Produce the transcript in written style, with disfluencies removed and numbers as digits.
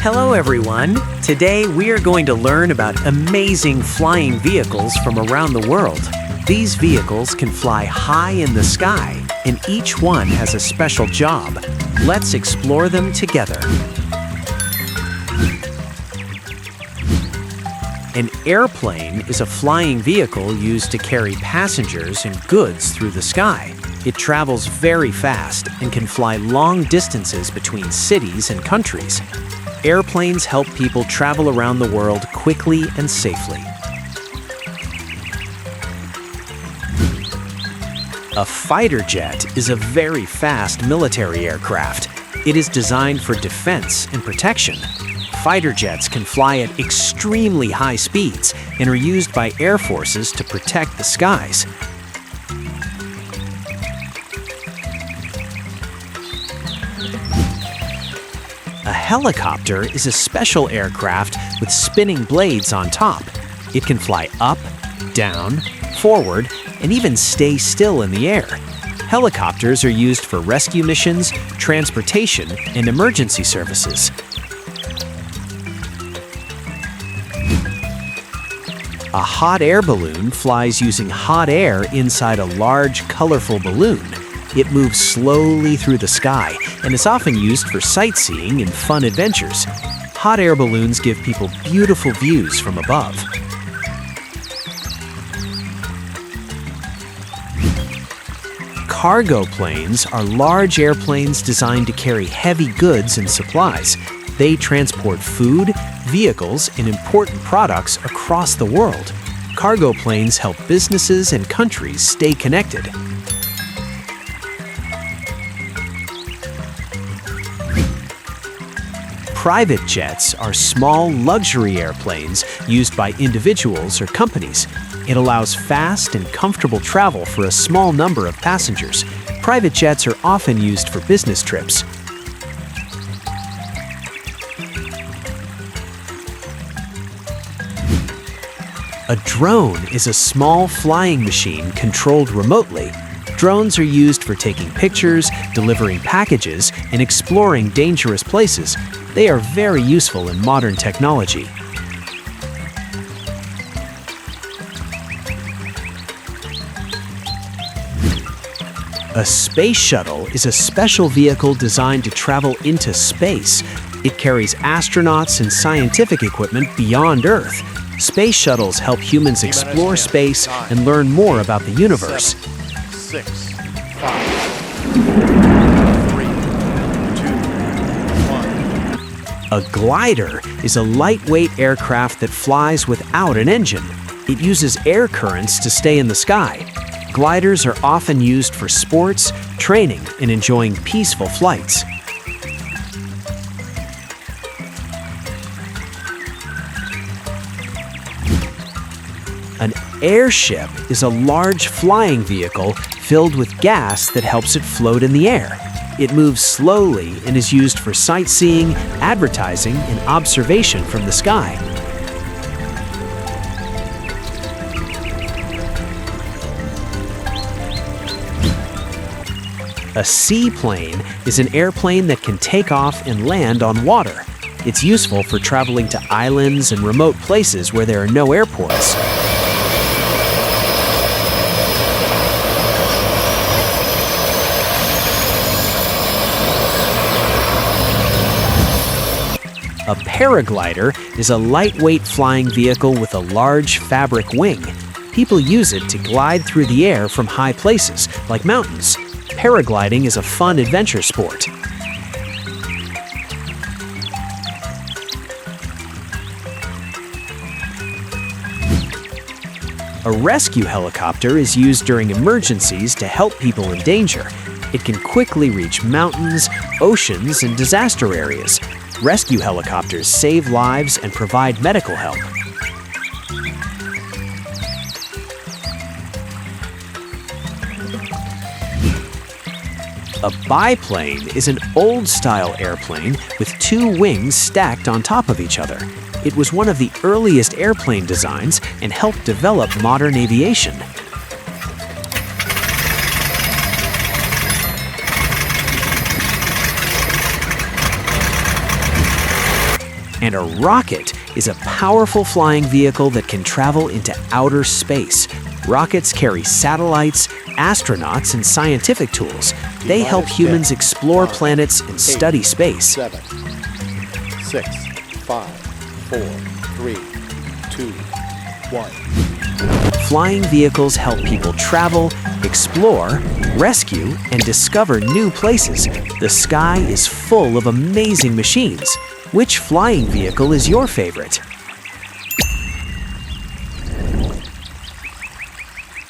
Hello everyone! Today we are going to learn about amazing flying vehicles from around the world. These vehicles can fly high in the sky, and each one has a special job. Let's explore them together. An airplane is a flying vehicle used to carry passengers and goods through the sky. It travels very fast and can fly long distances between cities and countries. Airplanes help people travel around the world quickly and safely. A fighter jet is a very fast military aircraft. It is designed for defense and protection. Fighter jets can fly at extremely high speeds and are used by air forces to protect the skies. A helicopter is a special aircraft with spinning blades on top. It can fly up, down, forward, and even stay still in the air. Helicopters are used for rescue missions, transportation, and emergency services. A hot air balloon flies using hot air inside a large, colorful balloon. It moves slowly through the sky and is often used for sightseeing and fun adventures. Hot air balloons give people beautiful views from above. Cargo planes are large airplanes designed to carry heavy goods and supplies. They transport food, vehicles, and important products across the world. Cargo planes help businesses and countries stay connected. Private jets are small luxury airplanes used by individuals or companies. It allows fast and comfortable travel for a small number of passengers. Private jets are often used for business trips. A drone is a small flying machine controlled remotely. Drones are used for taking pictures, delivering packages, and exploring dangerous places. They are very useful in modern technology. A space shuttle is a special vehicle designed to travel into space. It carries astronauts and scientific equipment beyond Earth. Space shuttles help humans explore space and learn more about the universe. 6, 5, 3, 2, 1. A glider is a lightweight aircraft that flies without an engine. It uses air currents to stay in the sky. Gliders are often used for sports, training, and enjoying peaceful flights. An airship is a large flying vehicle filled with gas that helps it float in the air. It moves slowly and is used for sightseeing, advertising, and observation from the sky. A seaplane is an airplane that can take off and land on water. It's useful for traveling to islands and remote places where there are no airports. A paraglider is a lightweight flying vehicle with a large fabric wing. People use it to glide through the air from high places, like mountains. Paragliding is a fun adventure sport. A rescue helicopter is used during emergencies to help people in danger. It can quickly reach mountains, oceans, and disaster areas. Rescue helicopters save lives and provide medical help. A biplane is an old-style airplane with two wings stacked on top of each other. It was one of the earliest airplane designs and helped develop modern aviation. And a rocket is a powerful flying vehicle that can travel into outer space. Rockets carry satellites, astronauts, and scientific tools. They help humans explore planets and study space. 7, 6, 5, 4, 3, 2, 1. Flying vehicles help people travel, explore, rescue, and discover new places. The sky is full of amazing machines. Which flying vehicle is your favorite?